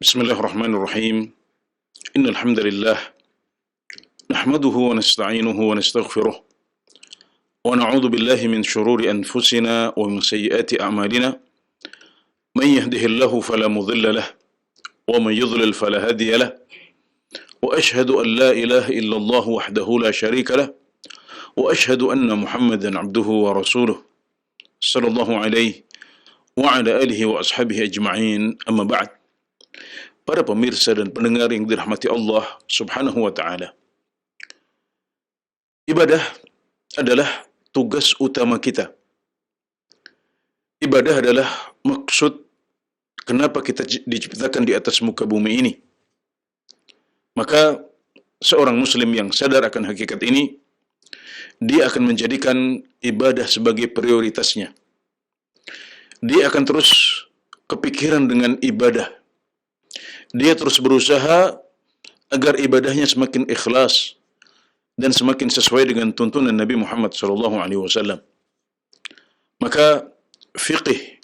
Bismillahirrahmanirrahim. Innal hamdalillah nahmaduhu wa nasta'inuhu wa nastaghfiruh wa na'udzu billahi min shururi anfusina wa min sayyiati a'malina. Man yahdihillahu fala mudilla lahu wa man yudlil fala hadiya lahu. Wa ashhadu an la ilaha illallah wahdahu la syarika lahu wa ashhadu anna Muhammadan 'abduhu wa rasuluh sallallahu alaihi wa ala alihi wa ashabihi ajma'in. Amma ba'd. Para pemirsa dan pendengar yang dirahmati Allah Subhanahu wa taala. Ibadah adalah tugas utama kita. Ibadah adalah maksud kenapa kita diciptakan di atas muka bumi ini. Maka seorang muslim yang sadar akan hakikat ini, dia akan menjadikan ibadah sebagai prioritasnya. Dia akan terus kepikiran dengan ibadah. Dia terus berusaha agar ibadahnya semakin ikhlas dan semakin sesuai dengan tuntunan Nabi Muhammad SAW. Maka fiqih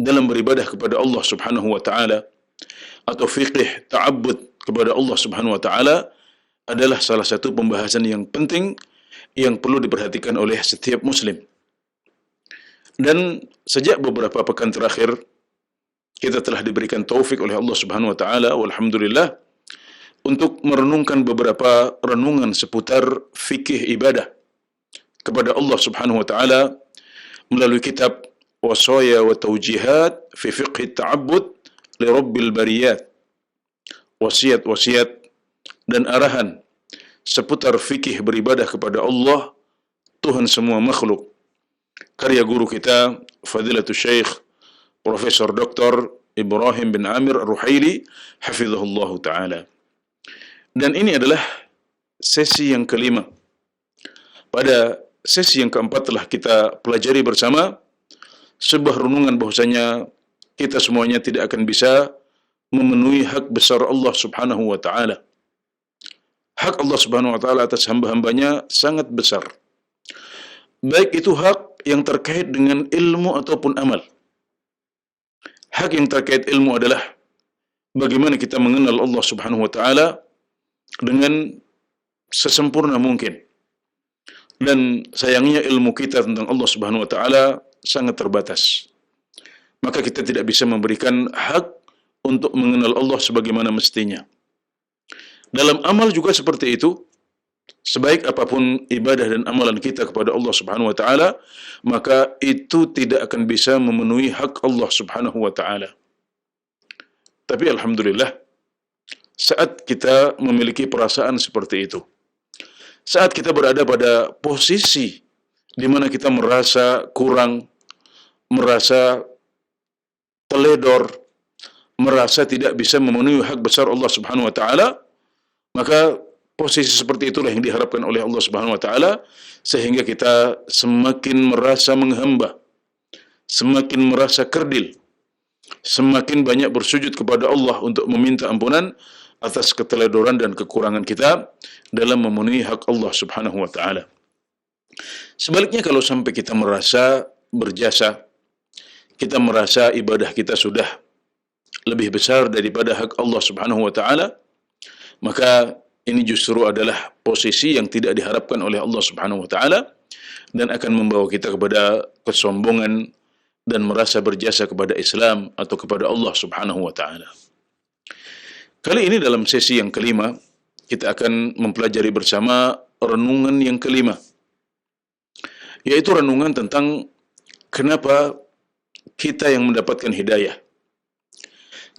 dalam beribadah kepada Allah Subhanahu wa taala atau fiqih ta'abbud kepada Allah Subhanahu wa taala adalah salah satu pembahasan yang penting yang perlu diperhatikan oleh setiap muslim. Dan sejak beberapa pekan terakhir kita telah diberikan taufik oleh Allah Subhanahu wa taala, walhamdulillah, untuk merenungkan beberapa renungan seputar fikih ibadah kepada Allah Subhanahu wa taala melalui kitab Wasaya wa Taujihat fi Fiqh Ta'abbud li Rabbil Bariyat. Wasiat-wasiat dan arahan seputar fikih beribadah kepada Allah, Tuhan semua makhluk. Karya guru kita Fadilatul Syekh Profesor Dr. Ibrahim bin Amir Ar-Ruhaili hafizahullah ta'ala. Dan ini adalah sesi yang kelima. Pada sesi yang keempat telah kita pelajari bersama sebuah renungan bahwasanya kita semuanya tidak akan bisa memenuhi hak besar Allah Subhanahu wa ta'ala. Hak Allah Subhanahu wa ta'ala atas hamba-hambanya sangat besar. Baik itu hak yang terkait dengan ilmu ataupun amal. Hak yang terkait ilmu adalah bagaimana kita mengenal Allah Subhanahu wa taala dengan sesempurna mungkin. Dan sayangnya ilmu kita tentang Allah Subhanahu wa taala sangat terbatas. Maka kita tidak bisa memberikan hak untuk mengenal Allah sebagaimana mestinya. Dalam amal juga seperti itu. Sebaik apapun ibadah dan amalan kita kepada Allah Subhanahu wa taala, maka itu tidak akan bisa memenuhi hak Allah Subhanahu wa taala. Tapi alhamdulillah, saat kita memiliki perasaan seperti itu, saat kita berada pada posisi di mana kita merasa kurang, merasa teledor, merasa tidak bisa memenuhi hak besar Allah Subhanahu wa taala, maka posisi seperti itulah yang diharapkan oleh Allah Subhanahu wa taala, sehingga kita semakin merasa menghamba, semakin merasa kerdil, semakin banyak bersujud kepada Allah untuk meminta ampunan atas keteledoran dan kekurangan kita dalam memenuhi hak Allah Subhanahu wa taala. Sebaliknya, kalau sampai kita merasa berjasa, kita merasa ibadah kita sudah lebih besar daripada hak Allah Subhanahu wa taala, maka ini justru adalah posisi yang tidak diharapkan oleh Allah Subhanahu wa taala dan akan membawa kita kepada kesombongan dan merasa berjasa kepada Islam atau kepada Allah Subhanahu wa taala. Kali ini dalam sesi yang kelima kita akan mempelajari bersama renungan yang kelima, yaitu renungan tentang kenapa kita yang mendapatkan hidayah.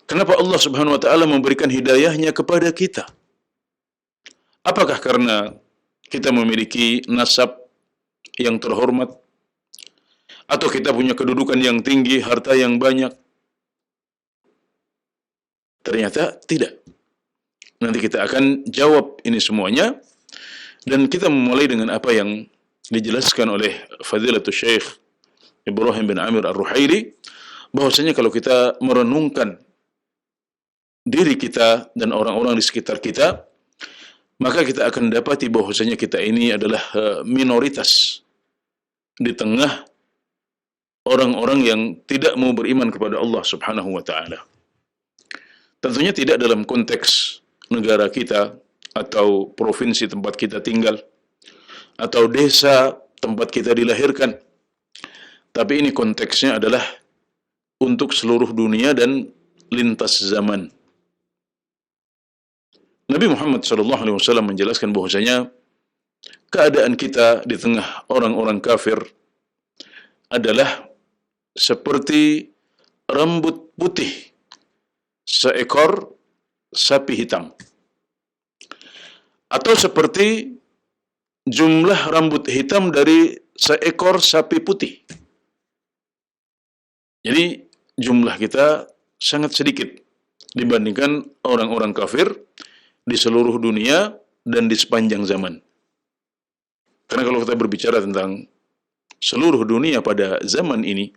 Kenapa Allah Subhanahu wa taala memberikan hidayahnya kepada kita? Apakah karena kita memiliki nasab yang terhormat, atau kita punya kedudukan yang tinggi, harta yang banyak? Ternyata tidak. Nanti kita akan jawab ini semuanya, dan kita memulai dengan apa yang dijelaskan oleh Fadilatul Syekh Ibrahim bin Amir Ar-Ruhaili, bahwasanya kalau kita merenungkan diri kita dan orang-orang di sekitar kita, maka kita akan dapati bahwasanya kita ini adalah minoritas di tengah orang-orang yang tidak mau beriman kepada Allah Subhanahu wa taala. Tentunya tidak dalam konteks negara kita, atau provinsi tempat kita tinggal, atau desa tempat kita dilahirkan. Tapi ini konteksnya adalah untuk seluruh dunia dan lintas zaman. Nabi Muhammad SAW menjelaskan bahwasanya keadaan kita di tengah orang-orang kafir adalah seperti rambut putih seekor sapi hitam, atau seperti jumlah rambut hitam dari seekor sapi putih. Jadi jumlah kita sangat sedikit dibandingkan orang-orang kafir di seluruh dunia dan di sepanjang zaman. Karena kalau kita berbicara tentang seluruh dunia pada zaman ini,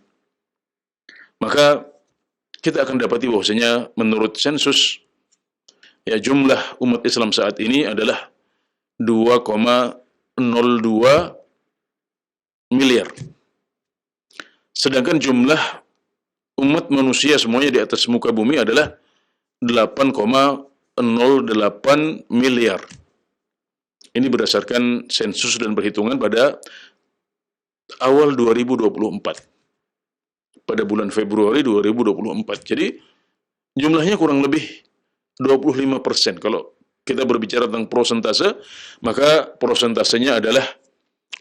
maka kita akan dapati bahwasanya menurut sensus, ya, jumlah umat Islam saat ini adalah 2,02 miliar. Sedangkan jumlah umat manusia semuanya di atas muka bumi adalah 8,08 miliar. Ini berdasarkan sensus dan perhitungan pada awal 2024. Pada bulan Februari 2024. Jadi jumlahnya kurang lebih 25%. Kalau kita berbicara tentang persentase, maka persentasenya adalah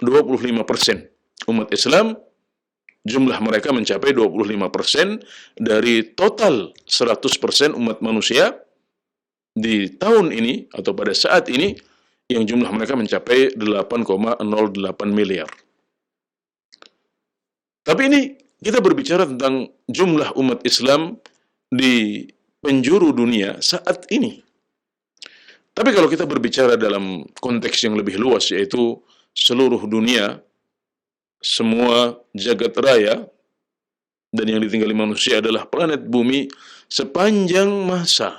25%. Umat Islam, jumlah mereka mencapai 25% dari total 100% umat manusia di tahun ini atau pada saat ini, yang jumlah mereka mencapai 8,08 miliar. Tapi ini kita berbicara tentang jumlah umat Islam di penjuru dunia saat ini. Tapi kalau kita berbicara dalam konteks yang lebih luas, yaitu seluruh dunia, semua jagat raya, dan yang ditinggali manusia adalah planet bumi sepanjang masa,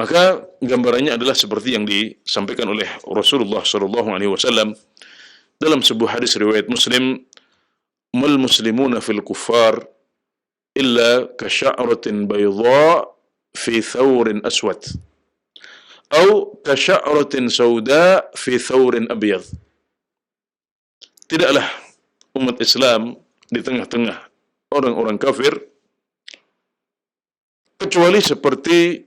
maka gambarannya adalah seperti yang disampaikan oleh Rasulullah SAW dalam sebuah hadis riwayat Muslim, "Mal muslimuna fil kuffar illa kasya'ratin bayda fi thawrin aswad, atau kasya'ratin sauda fi thawrin abyad." Tidaklah umat Islam di tengah-tengah orang-orang kafir kecuali seperti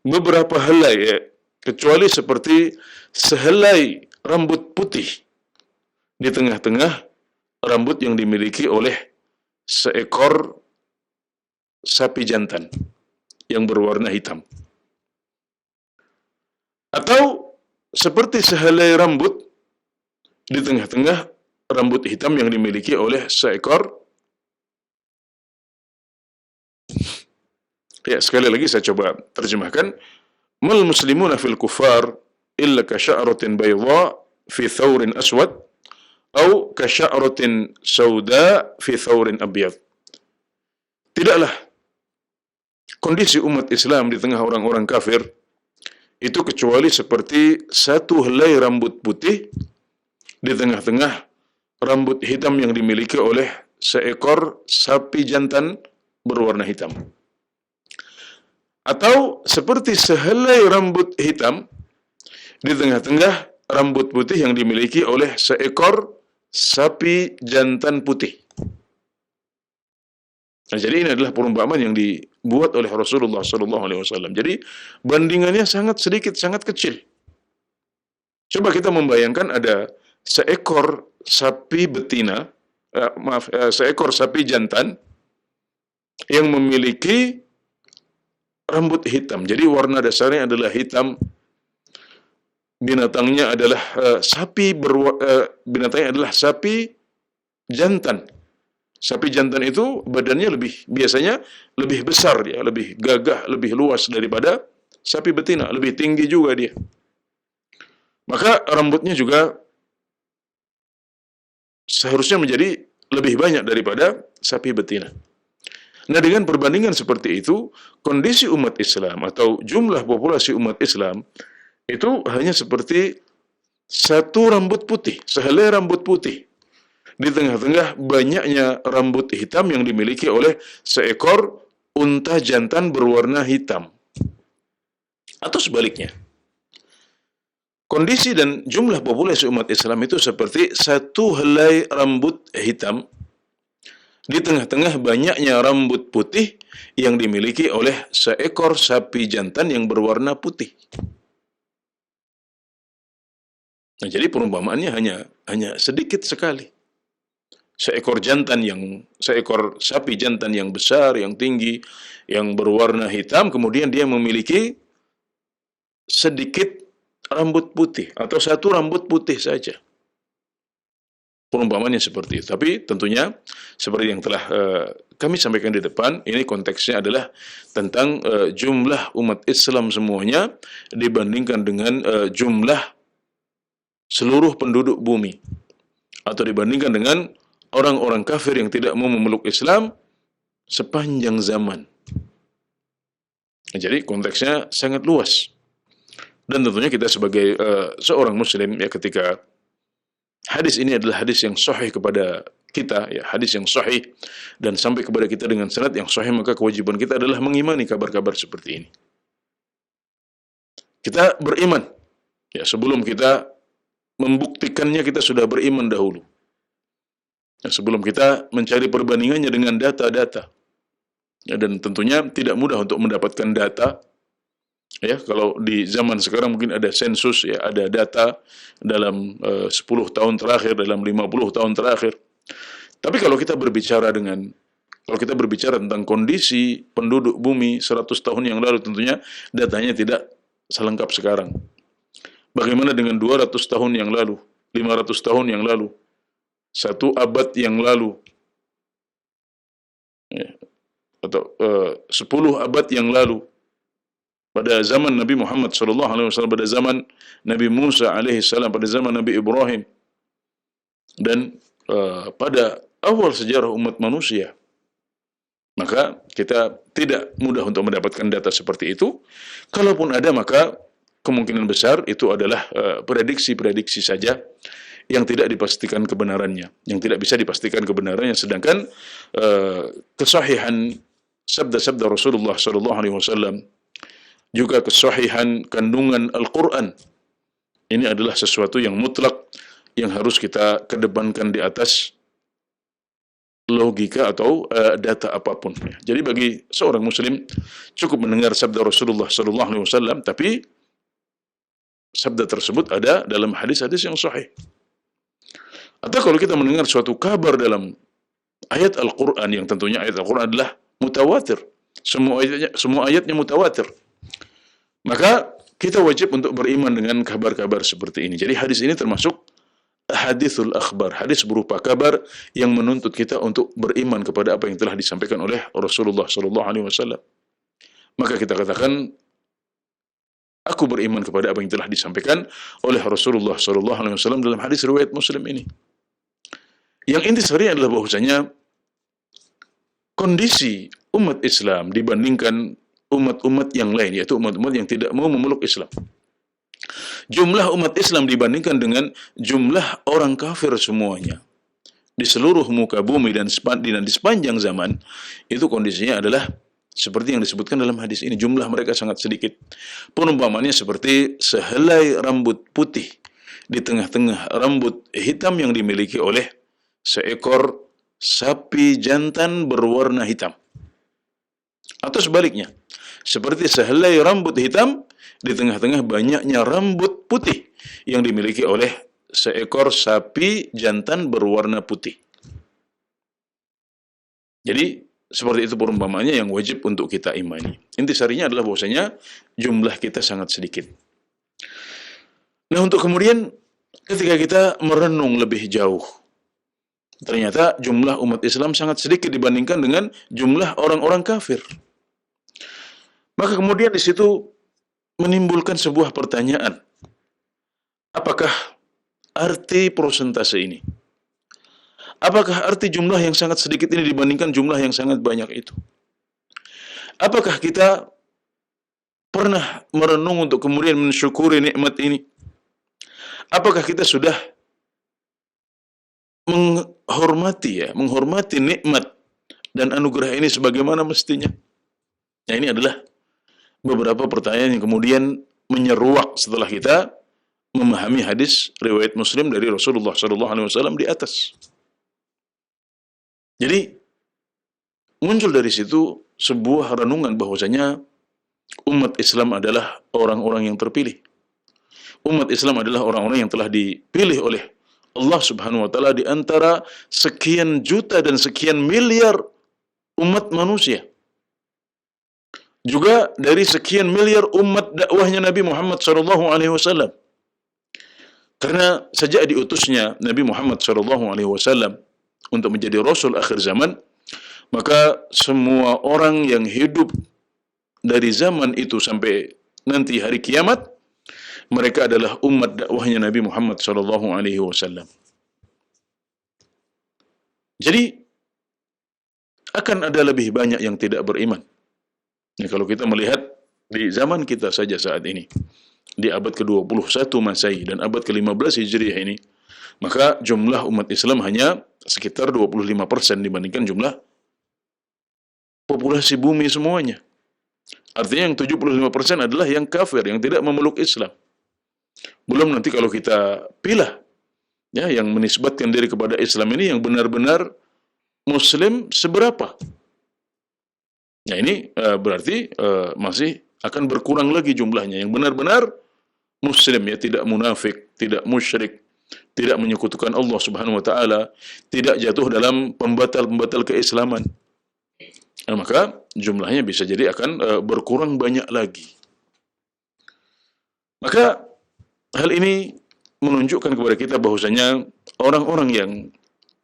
beberapa helai, kecuali seperti sehelai rambut putih di tengah-tengah rambut yang dimiliki oleh seekor sapi jantan yang berwarna hitam, atau seperti sehelai rambut di tengah-tengah rambut hitam yang dimiliki oleh seekor, ya, sekali lagi saya coba terjemahkan, "Mal muslimuna fil kufar illa kasya'ratin bayda fi thawrin aswad, atau kasya'ratin sauda fi thawrin abyad." Tidaklah kondisi umat Islam di tengah orang-orang kafir itu kecuali seperti satu helai rambut putih di tengah-tengah rambut hitam yang dimiliki oleh seekor sapi jantan berwarna hitam, atau seperti sehelai rambut hitam di tengah-tengah rambut putih yang dimiliki oleh seekor sapi jantan putih. Nah, jadi ini adalah perumpamaan yang dibuat oleh Rasulullah SAW. Jadi bandingannya sangat sedikit, sangat kecil. Coba kita membayangkan ada seekor sapi betina, seekor sapi jantan yang memiliki rambut hitam. Jadi warna dasarnya adalah hitam. Binatangnya adalah binatangnya adalah sapi jantan. Sapi jantan itu badannya biasanya lebih besar, ya, lebih gagah, lebih luas daripada sapi betina, lebih tinggi juga dia. Maka rambutnya juga seharusnya menjadi lebih banyak daripada sapi betina. Nah, dengan perbandingan seperti itu, kondisi umat Islam atau jumlah populasi umat Islam itu hanya seperti satu rambut putih, sehelai rambut putih di tengah-tengah banyaknya rambut hitam yang dimiliki oleh seekor unta jantan berwarna hitam. Atau sebaliknya. Kondisi dan jumlah populasi umat Islam itu seperti satu helai rambut hitam di tengah-tengah banyaknya rambut putih yang dimiliki oleh seekor sapi jantan yang berwarna putih. Nah, jadi perumpamaannya hanya sedikit sekali. Seekor sapi jantan yang besar, yang tinggi, yang berwarna hitam, kemudian dia memiliki sedikit rambut putih atau satu rambut putih saja. Perumpamannya seperti itu. Tapi tentunya seperti yang telah kami sampaikan di depan, ini konteksnya adalah tentang jumlah umat Islam semuanya dibandingkan dengan jumlah seluruh penduduk bumi, atau dibandingkan dengan orang-orang kafir yang tidak mau memeluk Islam sepanjang zaman. Jadi konteksnya sangat luas. Dan tentunya kita sebagai seorang muslim, ya, ketika hadis ini adalah hadis yang sahih kepada kita, ya, hadis yang sahih dan sampai kepada kita dengan sanad yang sahih, maka kewajiban kita adalah mengimani kabar-kabar seperti ini. Kita beriman, ya, sebelum kita membuktikannya kita sudah beriman dahulu. Ya, sebelum kita mencari perbandingannya dengan data-data. Ya, dan tentunya tidak mudah untuk mendapatkan data. Ya, kalau di zaman sekarang mungkin ada sensus, ya, ada data dalam 10 tahun terakhir, dalam 50 tahun terakhir. Tapi kalau kita berbicara tentang kondisi penduduk bumi 100 tahun yang lalu, tentunya datanya tidak selengkap sekarang. Bagaimana dengan 200 tahun yang lalu, 500 tahun yang lalu, 1 abad yang lalu, ya, atau 10 abad yang lalu? Pada zaman Nabi Muhammad SAW, pada zaman Nabi Musa alaihissalam, pada zaman Nabi Ibrahim, dan pada awal sejarah umat manusia. Maka kita tidak mudah untuk mendapatkan data seperti itu. Kalaupun ada, maka kemungkinan besar itu adalah prediksi-prediksi saja yang tidak dipastikan kebenarannya, yang tidak bisa dipastikan kebenarannya. Sedangkan kesahihan sabda-sabda Rasulullah SAW, juga kesahihan kandungan Al-Quran, ini adalah sesuatu yang mutlak yang harus kita kedepankan di atas logika atau data apapun. Jadi bagi seorang muslim cukup mendengar sabda Rasulullah SAW, tapi sabda tersebut ada dalam hadis-hadis yang sahih. Atau kalau kita mendengar suatu kabar dalam ayat Al-Quran, yang tentunya ayat Al-Quran adalah mutawatir, semua ayatnya mutawatir, maka kita wajib untuk beriman dengan kabar-kabar seperti ini. Jadi hadis ini termasuk hadithul akhbar, hadis berupa kabar yang menuntut kita untuk beriman kepada apa yang telah disampaikan oleh Rasulullah SAW. Maka kita katakan, aku beriman kepada apa yang telah disampaikan oleh Rasulullah SAW dalam hadis riwayat Muslim ini. Yang intisari adalah bahwasanya kondisi umat Islam dibandingkan umat-umat yang lain, yaitu umat-umat yang tidak mau memeluk Islam. Jumlah umat Islam dibandingkan dengan jumlah orang kafir semuanya di seluruh muka bumi dan di sepanjang zaman, itu kondisinya adalah seperti yang disebutkan dalam hadis ini. Jumlah mereka sangat sedikit. Perumpamannya seperti sehelai rambut putih di tengah-tengah rambut hitam yang dimiliki oleh seekor sapi jantan berwarna hitam. Atau sebaliknya, seperti sehelai rambut hitam di tengah-tengah banyaknya rambut putih yang dimiliki oleh seekor sapi jantan berwarna putih. Jadi seperti itu perumpamaannya yang wajib untuk kita imani. Intisarinya adalah bahwasanya jumlah kita sangat sedikit. Nah, untuk kemudian ketika kita merenung lebih jauh, ternyata jumlah umat Islam sangat sedikit dibandingkan dengan jumlah orang-orang kafir. Maka kemudian di situ menimbulkan sebuah pertanyaan. Apakah arti prosentase ini? Apakah arti jumlah yang sangat sedikit ini dibandingkan jumlah yang sangat banyak itu? Apakah kita pernah merenung untuk kemudian mensyukuri nikmat ini? Apakah kita sudah menghormati nikmat dan anugerah ini sebagaimana mestinya? Nah, ini adalah beberapa pertanyaan yang kemudian menyeruak setelah kita memahami hadis riwayat Muslim dari Rasulullah SAW di atas. Jadi muncul dari situ sebuah renungan bahwasanya umat Islam adalah orang-orang yang terpilih. Umat Islam adalah orang-orang yang telah dipilih oleh Allah Subhanahu wa taala di antara sekian juta dan sekian miliar umat manusia. Juga dari sekian miliar umat dakwahnya Nabi Muhammad SAW. Karena sejak diutusnya Nabi Muhammad SAW untuk menjadi Rasul akhir zaman, maka semua orang yang hidup dari zaman itu sampai nanti hari kiamat, mereka adalah umat dakwahnya Nabi Muhammad SAW. Jadi, akan ada lebih banyak yang tidak beriman. Nah, kalau kita melihat di zaman kita saja saat ini, di abad ke-21 Masehi dan abad ke-15 Hijriah ini, maka jumlah umat Islam hanya sekitar 25% dibandingkan jumlah populasi bumi semuanya. Artinya yang 75% adalah yang kafir, yang tidak memeluk Islam. Belum nanti kalau kita pilah, ya, yang menisbatkan diri kepada Islam ini yang benar-benar Muslim seberapa? Nah, ini berarti masih akan berkurang lagi jumlahnya. Yang benar-benar Muslim, ya, tidak munafik, tidak musyrik, tidak menyekutukan Allah Subhanahu wa taala, tidak jatuh dalam pembatal-pembatal keislaman. Nah, maka jumlahnya bisa jadi akan berkurang banyak lagi. Maka hal ini menunjukkan kepada kita bahwasanya orang-orang yang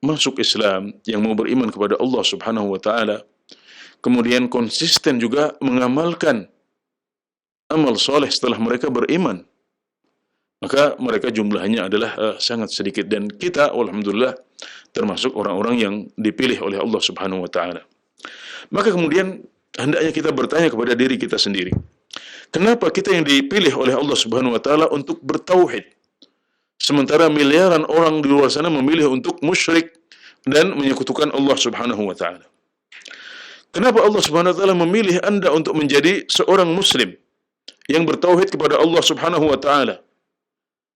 masuk Islam, yang mau beriman kepada Allah Subhanahu wa taala, kemudian konsisten juga mengamalkan amal soleh setelah mereka beriman, maka mereka jumlahnya adalah sangat sedikit, dan kita alhamdulillah termasuk orang-orang yang dipilih oleh Allah Subhanahu wa taala. Maka kemudian hendaknya kita bertanya kepada diri kita sendiri, kenapa kita yang dipilih oleh Allah Subhanahu wa taala untuk bertauhid, sementara miliaran orang di luar sana memilih untuk musyrik dan menyekutukan Allah Subhanahu wa taala? Kenapa Allah Subhanahu wa taala memilih Anda untuk menjadi seorang muslim yang bertauhid kepada Allah Subhanahu wa taala,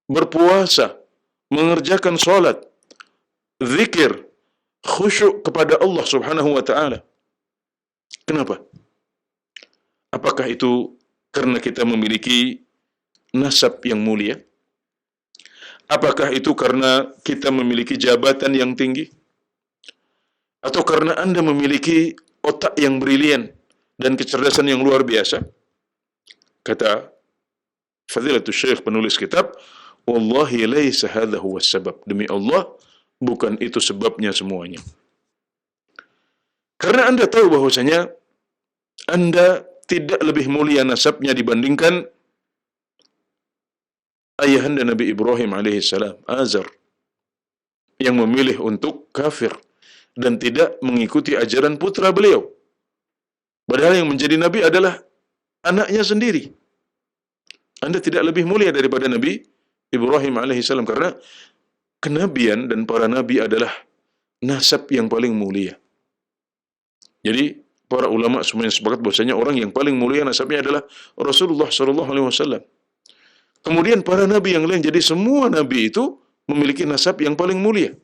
berpuasa, mengerjakan salat, zikir, khusyuk kepada Allah Subhanahu wa taala? Kenapa? Apakah itu karena kita memiliki nasab yang mulia? Apakah itu karena kita memiliki jabatan yang tinggi? Atau karena Anda memiliki otak yang brilian dan kecerdasan yang luar biasa? Kata Fadilatul Syekh penulis kitab, wallahi laisa hadha huwa sabab. Demi Allah, bukan itu sebabnya semuanya. Karena Anda tahu bahwasanya Anda tidak lebih mulia nasabnya dibandingkan ayahanda Nabi Ibrahim alaihissalam, Azar, yang memilih untuk kafir dan tidak mengikuti ajaran putra beliau. Padahal yang menjadi nabi adalah anaknya sendiri. Anda tidak lebih mulia daripada Nabi Ibrahim alaihissalam, karena kenabian dan para nabi adalah nasab yang paling mulia. Jadi para ulama semuanya sepakat bahwasanya orang yang paling mulia nasabnya adalah Rasulullah SAW. Kemudian para nabi yang lain, jadi semua nabi itu memiliki nasab yang paling mulia.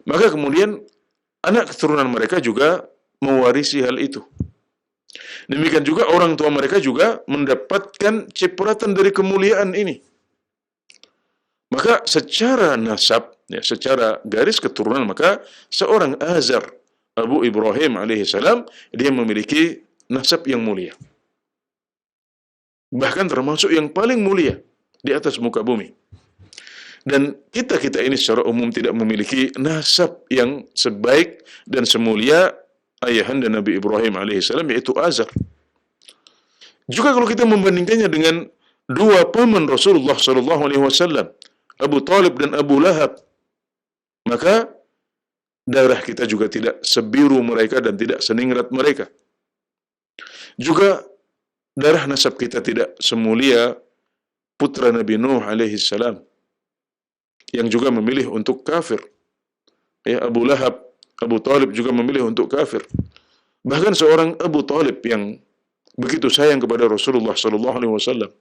Maka kemudian anak keturunan mereka juga mewarisi hal itu. Demikian juga orang tua mereka juga mendapatkan cipratan dari kemuliaan ini. Maka secara nasab, ya, secara garis keturunan, maka seorang Azar, Abu Ibrahim alaihissalam, dia memiliki nasab yang mulia. Bahkan termasuk yang paling mulia di atas muka bumi. Dan kita ini secara umum tidak memiliki nasab yang sebaik dan semulia ayahanda Nabi Ibrahim alaihissalam, yaitu Azar. Juga kalau kita membandingkannya dengan dua paman Rasulullah SAW, Abu Talib dan Abu Lahab, maka darah kita juga tidak sebiru mereka dan tidak seningrat mereka. Juga darah nasab kita tidak semulia putra Nabi Nuh alaihissalam, yang juga memilih untuk kafir. Ya, Abu Lahab, Abu Talib juga memilih untuk kafir. Bahkan seorang Abu Talib yang begitu sayang kepada Rasulullah sallallahu alaihi wasallam,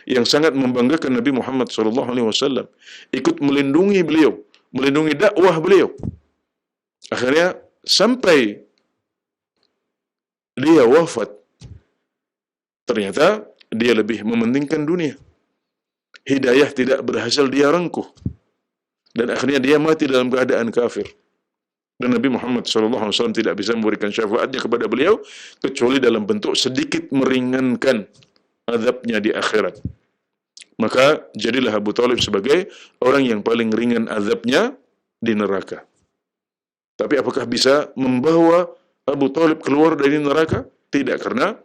yang sangat membanggakan Nabi Muhammad sallallahu alaihi wasallam, ikut melindungi beliau, melindungi dakwah beliau. Akhirnya sampai dia wafat, ternyata dia lebih mementingkan dunia. Hidayah tidak berhasil dia rengkuh, dan akhirnya dia mati dalam keadaan kafir. Dan Nabi Muhammad SAW tidak bisa memberikan syafaatnya kepada beliau kecuali dalam bentuk sedikit meringankan azabnya di akhirat. Maka jadilah Abu Talib sebagai orang yang paling ringan azabnya di neraka. Tapi apakah bisa membawa Abu Talib keluar dari neraka? Tidak, karena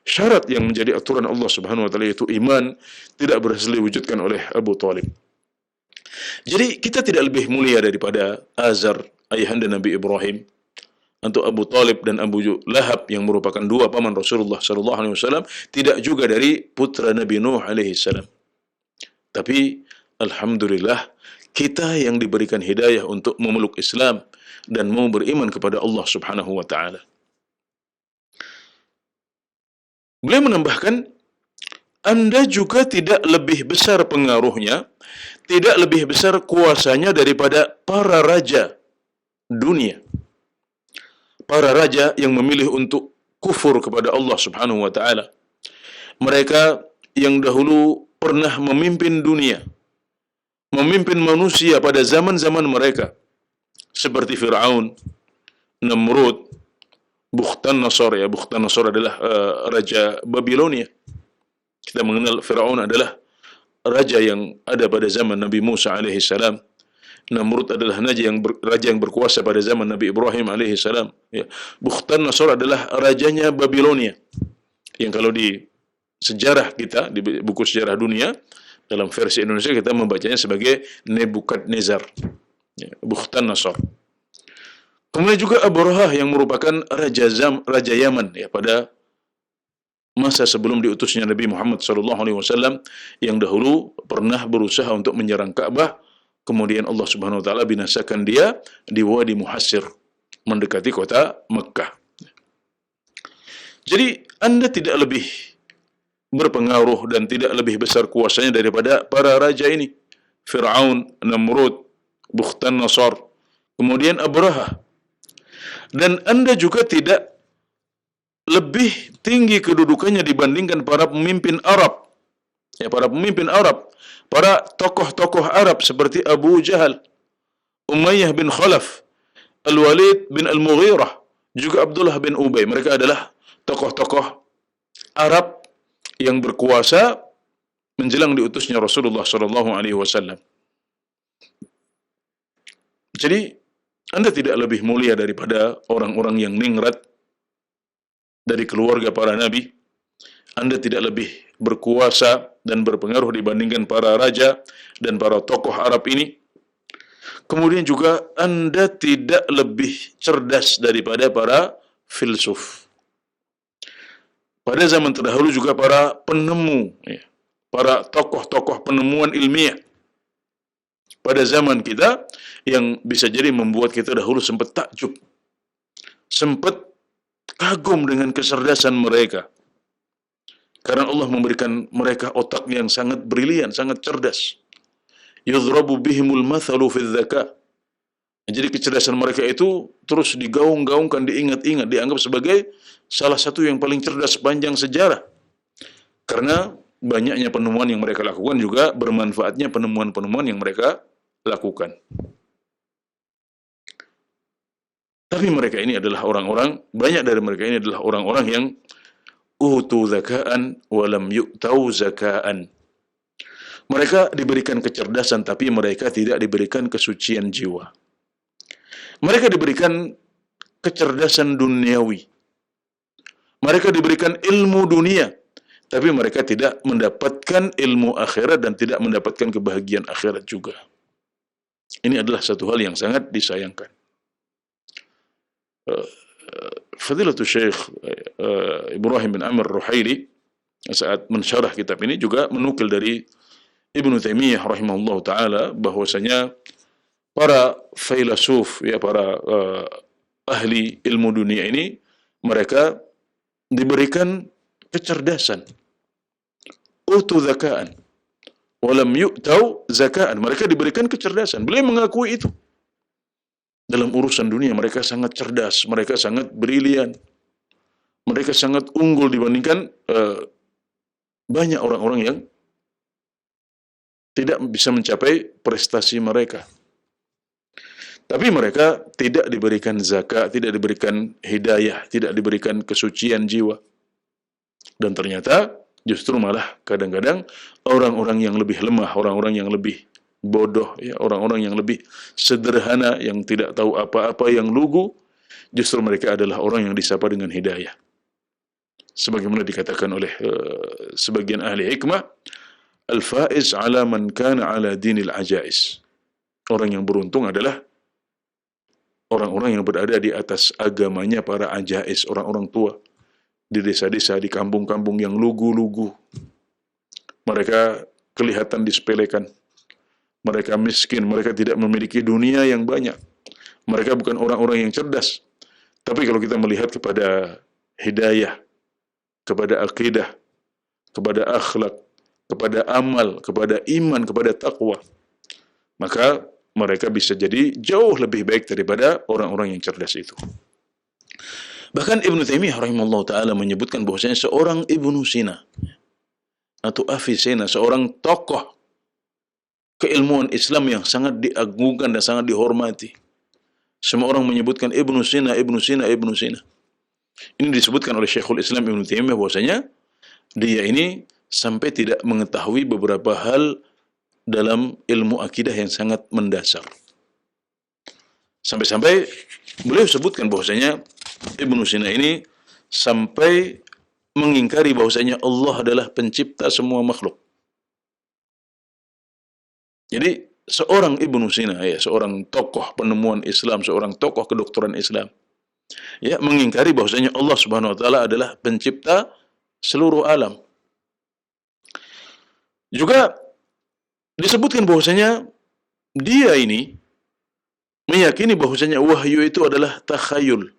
syarat yang menjadi aturan Allah Subhanahu wa taala, yaitu iman, tidak berhasil diwujudkan oleh Abu Talib. Jadi kita tidak lebih mulia daripada Azar, ayahanda Nabi Ibrahim, untuk Abu Talib dan Abu Lahab yang merupakan dua paman Rasulullah sallallahu alaihi wasallam, tidak juga dari putra Nabi Nuh alaihi salam. Tapi alhamdulillah kita yang diberikan hidayah untuk memeluk Islam dan mau beriman kepada Allah Subhanahu wa taala. Beliau menambahkan, Anda juga tidak lebih besar pengaruhnya, tidak lebih besar kuasanya daripada para raja dunia. Para raja yang memilih untuk kufur kepada Allah Subhanahu wa taala. Mereka yang dahulu pernah memimpin dunia, memimpin manusia pada zaman-zaman mereka, seperti Fir'aun, Namrud, Bukhtanasar. Ya, Bukhtanasar adalah raja Babilonia. Kita mengenal Fir'aun adalah raja yang ada pada zaman Nabi Musa alaihi salam. Namrud adalah raja yang berkuasa pada zaman Nabi Ibrahim alaihi salam. Ya. Bukhtanasar adalah rajanya Babilonia, yang kalau di sejarah kita, di buku sejarah dunia, dalam versi Indonesia kita membacanya sebagai Nebukadnezar. Ya, Bukhtanasar. Kemudian juga Abraha yang merupakan raja Yaman, ya, pada masa sebelum diutusnya Nabi Muhammad SAW, yang dahulu pernah berusaha untuk menyerang Ka'bah. Kemudian Allah Subhanahu wa taala binasakan dia di Wadi Muhassir, mendekati kota Mekkah. Jadi Anda tidak lebih berpengaruh dan tidak lebih besar kuasanya daripada para raja ini, Fir'aun, Namrud, Bukhtanasar, kemudian Abraha. Dan Anda juga tidak lebih tinggi kedudukannya dibandingkan para pemimpin Arab. Ya, para pemimpin Arab, para tokoh-tokoh Arab seperti Abu Jahal, Umayyah bin Khalaf, Al-Walid bin Al-Mughirah, juga Abdullah bin Ubay. Mereka adalah tokoh-tokoh Arab yang berkuasa menjelang diutusnya Rasulullah SAW. Jadi Anda tidak lebih mulia daripada orang-orang yang ningrat dari keluarga para nabi. Anda tidak lebih berkuasa dan berpengaruh dibandingkan para raja dan para tokoh Arab ini. Kemudian juga Anda tidak lebih cerdas daripada para filsuf. Pada zaman terdahulu juga para penemu, ya, para tokoh-tokoh penemuan ilmiah pada zaman kita, yang bisa jadi membuat kita dahulu sempat takjub, sempat kagum dengan kecerdasan mereka. Karena Allah memberikan mereka otak yang sangat brilian, sangat cerdas. Yudrabu bihimul mathalu fil dzaka. Jadi kecerdasan mereka itu terus digaung-gaungkan, diingat-ingat, dianggap sebagai salah satu yang paling cerdas sepanjang sejarah. Karena banyaknya penemuan yang mereka lakukan, juga bermanfaatnya penemuan-penemuan yang mereka lakukan. Tapi mereka ini adalah orang-orang, banyak dari mereka ini adalah orang-orang yang utu zakaan walam yu'tau zakaan. Mereka diberikan kecerdasan, tapi mereka tidak diberikan kesucian jiwa. Mereka diberikan kecerdasan duniawi. Mereka diberikan ilmu dunia, tapi mereka tidak mendapatkan ilmu akhirat dan tidak mendapatkan kebahagiaan akhirat juga. Ini adalah satu hal yang sangat disayangkan. Fadilatul Syekh Ibrahim bin Amr Ruhaili saat mensyarah kitab ini juga menukil dari Ibnu Taimiyah rahimahullah taala bahwasanya para filsuf, ya, para ahli ilmu dunia ini mereka diberikan kecerdasan. Utu zakaan. Walam yu'tau zakaan. Mereka diberikan kecerdasan. Beliau mengakui itu. Dalam urusan dunia mereka sangat cerdas, mereka sangat brilian, mereka sangat unggul dibandingkan banyak orang-orang yang tidak bisa mencapai prestasi mereka. Tapi mereka tidak diberikan zakat, tidak diberikan hidayah, tidak diberikan kesucian jiwa. Dan ternyata justru malah kadang-kadang orang-orang yang lebih lemah, orang-orang yang lebih bodoh, ya, orang-orang yang lebih sederhana, yang tidak tahu apa-apa, yang lugu, justru mereka adalah orang yang disapa dengan hidayah. Sebagaimana dikatakan oleh sebagian ahli hikmah, al-faiz ala man kana ala dinil ajais. Orang yang beruntung adalah orang-orang yang berada di atas agamanya para ajais, orang-orang tua di desa-desa, di kampung-kampung yang lugu-lugu. Mereka kelihatan disepelekan. Mereka miskin, mereka tidak memiliki dunia yang banyak. Mereka bukan orang-orang yang cerdas. Tapi kalau kita melihat kepada hidayah, kepada akidah, kepada akhlak, kepada amal, kepada iman, kepada taqwa, maka mereka bisa jadi jauh lebih baik daripada orang-orang yang cerdas itu. Bahkan Ibnu Taimiyah rahimahullah ta'ala menyebutkan bahwasanya seorang Ibnu Sina atau Avicenna, seorang tokoh keilmuan Islam yang sangat diagungkan dan sangat dihormati. Semua orang menyebutkan Ibnu Sina, Ibnu Sina, Ibnu Sina. Ini disebutkan oleh Syekhul Islam Ibnu Taimiyah bahwasanya dia ini sampai tidak mengetahui beberapa hal dalam ilmu akidah yang sangat mendasar. Sampai-sampai beliau sebutkan bahwasanya Ibnu Sina ini sampai mengingkari bahwasanya Allah adalah pencipta semua makhluk. Jadi seorang Ibnu Sina, ya, seorang tokoh penemuan Islam, seorang tokoh kedokteran Islam, ya, mengingkari bahwasanya Allah Subhanahu wa taala adalah pencipta seluruh alam. Juga disebutkan bahwasanya dia ini meyakini bahwasanya wahyu itu adalah takhayul.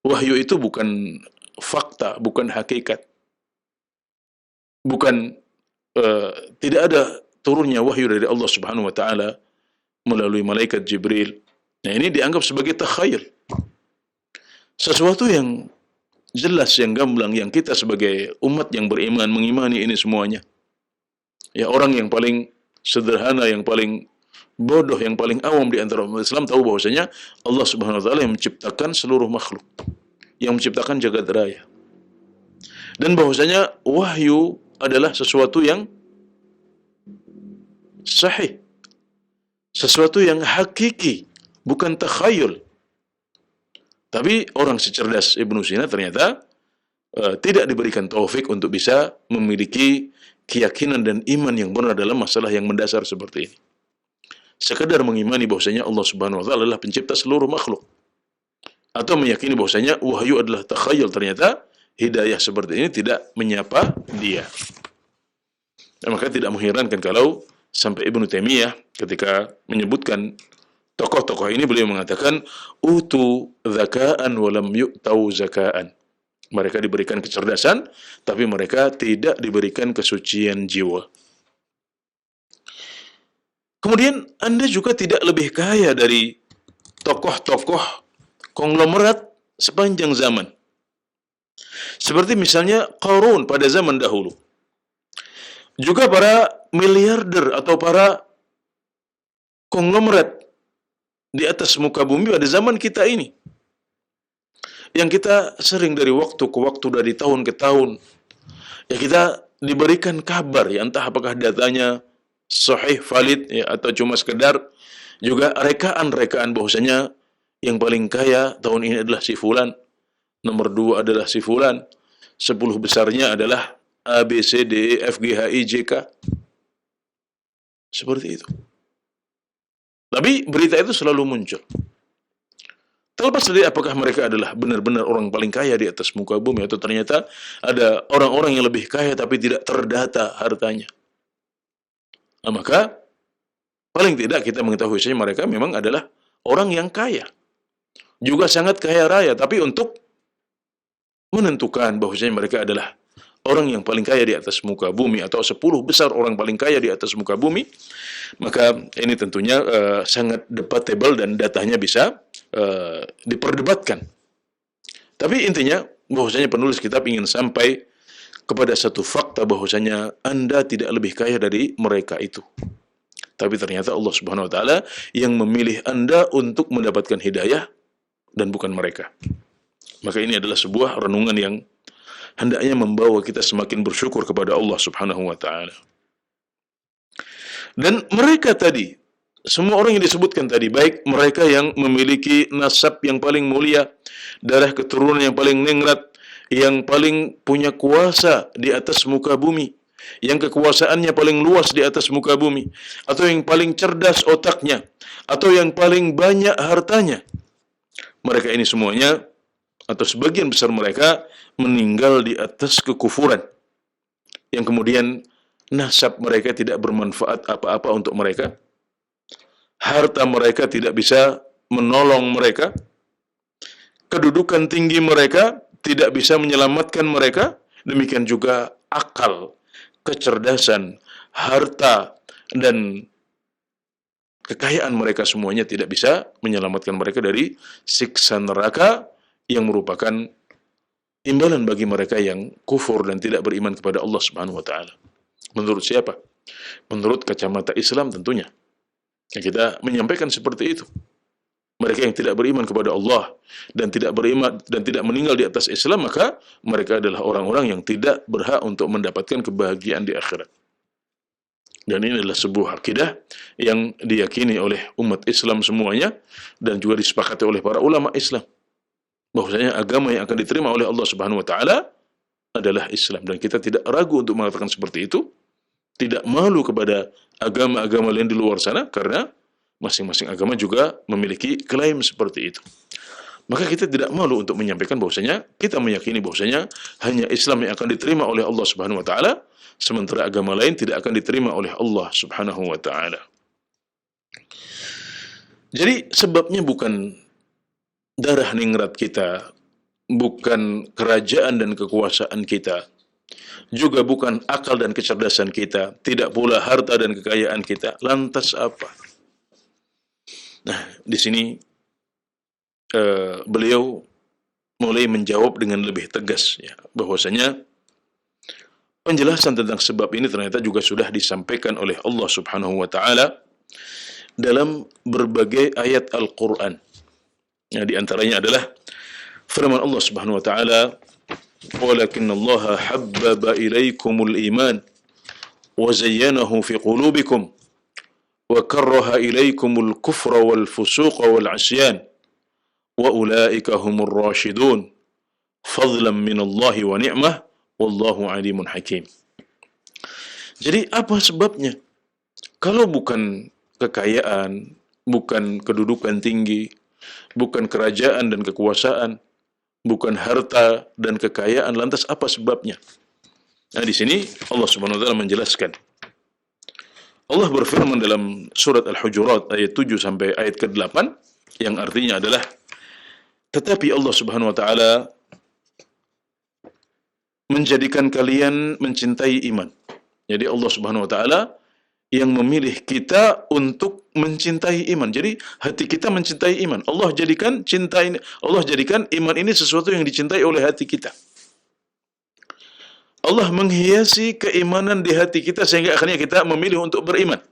Wahyu itu bukan fakta, bukan hakikat. Bukan tidak ada turunnya wahyu dari Allah Subhanahu wa taala melalui malaikat Jibril. Nah, ini dianggap sebagai takhayul. Sesuatu yang jelas, yang gamblang, yang kita sebagai umat yang beriman mengimani ini semuanya. Ya, orang yang paling sederhana, yang paling bodoh, yang paling awam di antara umat Islam tahu bahwasanya Allah Subhanahu wa taala yang menciptakan seluruh makhluk, yang menciptakan jagat raya. Dan bahwasanya wahyu adalah sesuatu yang sahih, sesuatu yang hakiki, bukan takhayul. Tapi orang secerdas Ibnu Sina ternyata tidak diberikan taufik untuk bisa memiliki keyakinan dan iman yang benar dalam masalah yang mendasar seperti ini. Sekedar mengimani bahwasanya Allah Subhanahu wa taala adalah pencipta seluruh makhluk, atau meyakini bahwasanya wahyu adalah takhayul, ternyata hidayah seperti ini tidak menyapa dia. Dan maka tidak mengherankan kalau sampai Ibnu Taimiyah ketika menyebutkan tokoh-tokoh ini, beliau mengatakan utu zakaan walam yu'tau zakaan. Mereka diberikan kecerdasan, tapi mereka tidak diberikan kesucian jiwa. Kemudian Anda juga tidak lebih kaya dari tokoh-tokoh konglomerat sepanjang zaman. Seperti misalnya Qarun pada zaman dahulu. Juga para miliarder atau para konglomerat di atas muka bumi pada zaman kita ini. Yang kita sering dari waktu ke waktu, dari tahun ke tahun, ya, kita diberikan kabar, ya, entah apakah datanya sahih, valid, ya, atau cuma sekedar juga rekaan-rekaan bahwasanya yang paling kaya tahun ini adalah si fulan, nomor 2 adalah si fulan, 10 besarnya adalah A, B, C, D, E, F, G, H, I, J, K. Seperti itu. Tapi berita itu selalu muncul. Terlepas dari apakah mereka adalah benar-benar orang paling kaya di atas muka bumi, atau ternyata ada orang-orang yang lebih kaya tapi tidak terdata hartanya. Nah, maka paling tidak kita mengetahui saja mereka memang adalah orang yang kaya. Juga sangat kaya raya, tapi untuk menentukan bahwasanya mereka adalah orang yang paling kaya di atas muka bumi atau 10 besar orang paling kaya di atas muka bumi, maka ini tentunya sangat debatable dan datanya bisa diperdebatkan. Tapi intinya bahwasanya penulis kitab ingin sampai kepada satu fakta bahwasanya Anda tidak lebih kaya dari mereka itu. Tapi ternyata Allah Subhanahu wa taala yang memilih Anda untuk mendapatkan hidayah dan bukan mereka. Maka ini adalah sebuah renungan yang hendaknya membawa kita semakin bersyukur kepada Allah Subhanahu wa taala. Dan mereka tadi, semua orang yang disebutkan tadi, baik mereka yang memiliki nasab yang paling mulia, darah keturunan yang paling ningrat, yang paling punya kuasa di atas muka bumi, yang kekuasaannya paling luas di atas muka bumi, atau yang paling cerdas otaknya, atau yang paling banyak hartanya. Mereka ini semuanya, atau sebagian besar mereka, meninggal di atas kekufuran, yang kemudian nasab mereka tidak bermanfaat apa-apa untuk mereka, harta mereka tidak bisa menolong mereka, kedudukan tinggi mereka tidak bisa menyelamatkan mereka, demikian juga akal, kecerdasan, harta, dan kekayaan mereka semuanya tidak bisa menyelamatkan mereka dari siksa neraka yang merupakan imbalan bagi mereka yang kufur dan tidak beriman kepada Allah Subhanahu wa taala. Menurut siapa? Menurut kacamata Islam tentunya. Yang kita menyampaikan seperti itu. Mereka yang tidak beriman kepada Allah dan tidak beriman dan tidak meninggal di atas Islam, maka mereka adalah orang-orang yang tidak berhak untuk mendapatkan kebahagiaan di akhirat. Dan ini adalah sebuah akidah yang diyakini oleh umat Islam semuanya dan juga disepakati oleh para ulama Islam, bahwasanya agama yang akan diterima oleh Allah Subhanahu wa taala adalah Islam, dan kita tidak ragu untuk mengatakan seperti itu, tidak malu kepada agama-agama lain di luar sana, karena masing-masing agama juga memiliki klaim seperti itu. Maka kita tidak malu untuk menyampaikan bahwasanya kita meyakini bahwasanya hanya Islam yang akan diterima oleh Allah Subhanahu wa taala, sementara agama lain tidak akan diterima oleh Allah Subhanahu wa taala. Jadi sebabnya bukan darah ningrat kita, bukan kerajaan dan kekuasaan kita, juga bukan akal dan kecerdasan kita, tidak pula harta dan kekayaan kita. Lantas apa? Nah, di sini beliau mulai menjawab dengan lebih tegas, ya, bahwasanya penjelasan tentang sebab ini ternyata juga sudah disampaikan oleh Allah Subhanahu wa taala dalam berbagai ayat Al-Qur'an. Ya, di antaranya adalah firman Allah Subhanahu wa taala, "Walakinna Allah habbaba ilaikumul iman wa zayyanahu fi qulubikum wa karraha ilaikumul kufra wal fusuqa wal 'isyan wa ulaika humur rasyidun fadlan min Allah wa ni'mah wallahu 'alimun hakim." Jadi apa sebabnya? Kalau bukan kekayaan, bukan kedudukan tinggi, bukan kerajaan dan kekuasaan, bukan harta dan kekayaan, lantas apa sebabnya? Nah, di sini Allah Subhanahu wa taala menjelaskan. Allah berfirman dalam surat Al-Hujurat ayat 7 sampai ayat ke-8 yang artinya adalah, tetapi Allah Subhanahu wa taala menjadikan kalian mencintai iman. Jadi Allah Subhanahu wa taala yang memilih kita untuk mencintai iman. Jadi hati kita mencintai iman. Allah jadikan iman ini sesuatu yang dicintai oleh hati kita. Allah menghiasi keimanan di hati kita sehingga akhirnya kita memilih untuk beriman.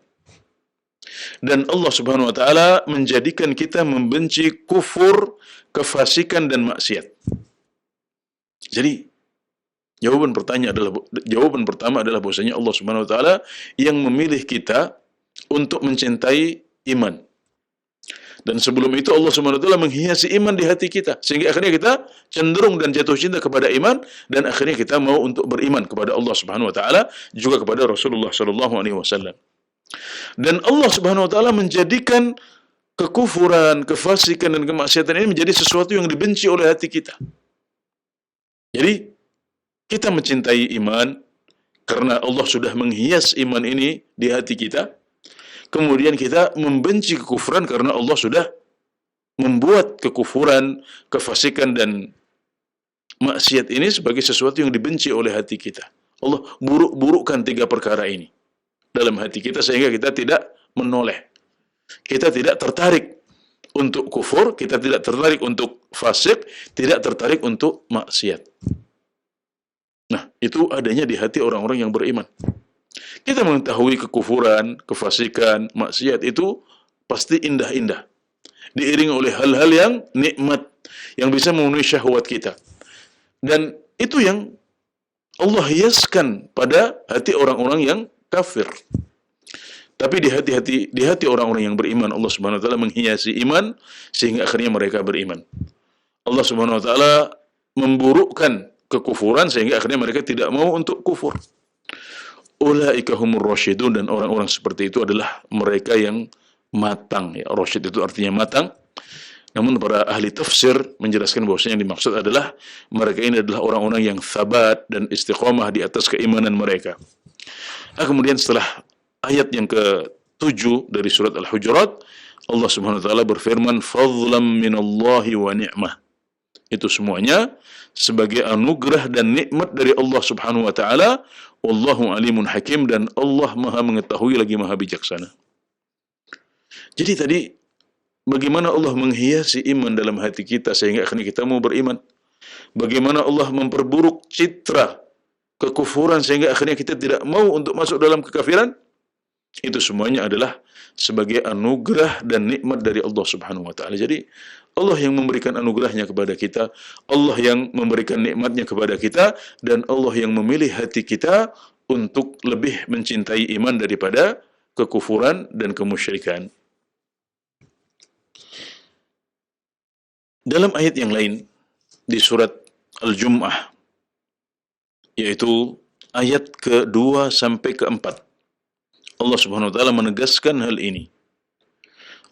Dan Allah Subhanahu wa taala menjadikan kita membenci kufur, kefasikan dan maksiat. Jadi jawaban pertama adalah bahwasanya Allah Subhanahu wa taala yang memilih kita untuk mencintai iman. Dan sebelum itu Allah Subhanahu wa taala menghiasi iman di hati kita sehingga akhirnya kita cenderung dan jatuh cinta kepada iman, dan akhirnya kita mau untuk beriman kepada Allah Subhanahu wa taala, juga kepada Rasulullah sallallahu alaihi wasallam. Dan Allah Subhanahu wa taala menjadikan kekufuran, kefasikan dan kemaksiatan ini menjadi sesuatu yang dibenci oleh hati kita. Jadi kita mencintai iman karena Allah sudah menghias iman ini di hati kita. Kemudian kita membenci kekufuran karena Allah sudah membuat kekufuran, kefasikan dan maksiat ini sebagai sesuatu yang dibenci oleh hati kita. Allah buruk-burukkan 3 perkara ini dalam hati kita sehingga kita tidak menoleh. Kita tidak tertarik untuk kufur, kita tidak tertarik untuk fasik, tidak tertarik untuk maksiat. Nah, itu adanya di hati orang-orang yang beriman. Kita mengetahui kekufuran, kefasikan, maksiat itu pasti indah-indah. Diiringi oleh hal-hal yang nikmat, yang bisa memenuhi syahwat kita. Dan itu yang Allah hiaskan pada hati orang-orang yang kafir. Tapi di hati orang-orang yang beriman, Allah Subhanahu wa taala menghiasi iman sehingga akhirnya mereka beriman. Allah Subhanahu wa taala memburukkan kekufuran sehingga akhirnya mereka tidak mau untuk kufur. Ulaika humur rasyidun, dan orang-orang seperti itu adalah mereka yang matang. Ya, rasyid itu artinya matang. Namun para ahli tafsir menjelaskan bahwasanya yang dimaksud adalah mereka ini adalah orang-orang yang sabat dan istiqomah di atas keimanan mereka. Kemudian setelah ayat yang ke-7 dari surat Al-Hujurat, Allah Subhanahu wa taala berfirman, "Fadlan minallahi wa ni'mah." Itu semuanya sebagai anugerah dan nikmat dari Allah Subhanahu wa taala. Wallahu alimun hakim, dan Allah Maha mengetahui lagi Maha bijaksana. Jadi tadi bagaimana Allah menghiasi iman dalam hati kita sehingga akhirnya kita mau beriman. Bagaimana Allah memperburuk citra kekufuran sehingga akhirnya kita tidak mau untuk masuk dalam kekafiran. Itu semuanya adalah sebagai anugerah dan nikmat dari Allah Subhanahu wa taala. Jadi Allah yang memberikan anugerahnya kepada kita, Allah yang memberikan nikmatnya kepada kita, dan Allah yang memilih hati kita untuk lebih mencintai iman daripada kekufuran dan kemusyrikan. Dalam ayat yang lain di surat Al-Jum'ah, yaitu ayat ke-2 sampai ke-4, Allah Subhanahu wa taala menegaskan hal ini.